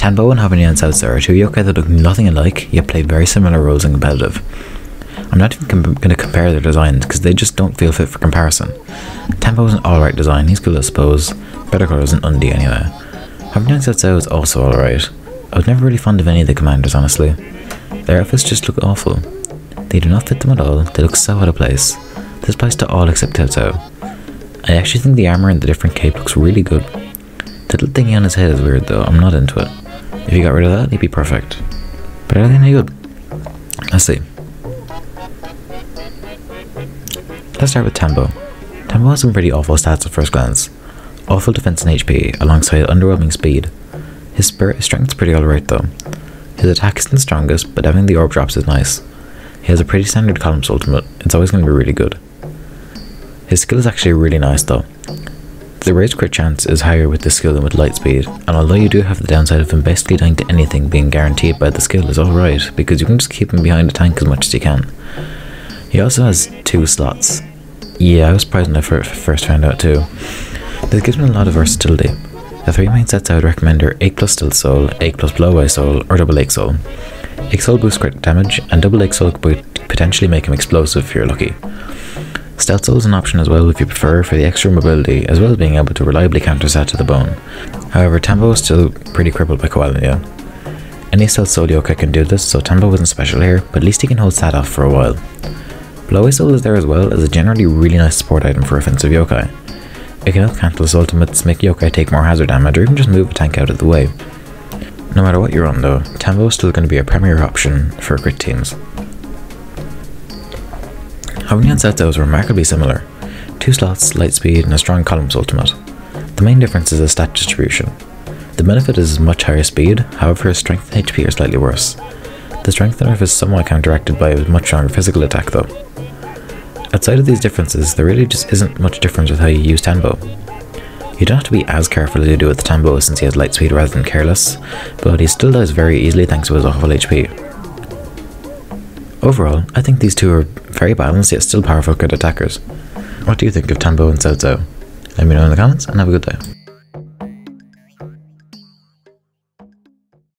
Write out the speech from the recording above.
Tanbo and Hovenia and Cao Cao are two yokai that look nothing alike, yet play very similar roles in competitive. I'm not even going to compare their designs, because they just don't feel fit for comparison. Tanbo is an alright design, he's cool I suppose, better colours than Undi anyway. Hovenia and Cao Cao is also alright. I was never really fond of any of the commanders honestly. Their outfits just look awful. They do not fit them at all, they look so out of place. This applies to all except Cao Cao. I actually think the armour and the different cape looks really good. The little thingy on his head is weird though, I'm not into it. If you got rid of that, he'd be perfect. But are they any good? Let's see. Let's start with Tanbo. Tanbo has some pretty awful stats at first glance. Awful defense and HP, alongside underwhelming speed. His strength is pretty alright though. His attack isn't the strongest, but having the orb drops is nice. He has a pretty standard Columns ultimate, it's always going to be really good. His skill is actually really nice though. The raised crit chance is higher with this skill than with light speed, and although you do have the downside of him basically dying to anything being guaranteed by the skill is alright, because you can just keep him behind the tank as much as you can. He also has 2 slots. Yeah, I was surprised when I first found out too. This gives him a lot of versatility. The 3 main sets I would recommend are 8+ Stealth Soul, 8+ Blow Away Soul, or double Ache Soul. Ache Soul boosts crit damage, and double Ache Soul could potentially make him explosive if you're lucky. Stealth Soul is an option as well if you prefer for the extra mobility, as well as being able to reliably counter Sat to the bone. However, Tanbo is still pretty crippled by Koalonia. Any Stealth Soul yokai can do this, so Tanbo wasn't special here, but at least he can hold Sat off for a while. Blow Away Soul is there as well as a generally really nice support item for offensive yokai. It can help Cantalus ultimates make yokai take more hazard damage or even just move a tank out of the way. No matter what you're on though, Tanbo is still going to be a premier option for crit teams. Hovenia and Cao Cao is remarkably similar. 2 slots, light speed, and a strong Columns ultimate. The main difference is the stat distribution. The benefit is much higher speed, however his strength and HP are slightly worse. The strength nerf is somewhat counteracted by a much stronger physical attack though. Outside of these differences, there really just isn't much difference with how you use Tanbo. You don't have to be as careful as you do with Tanbo since he has light speed rather than careless, but he still dies very easily thanks to his awful HP. Overall, I think these two are very balanced yet still powerful good attackers. What do you think of Tanbo and Cao Cao? Let me know in the comments and have a good day.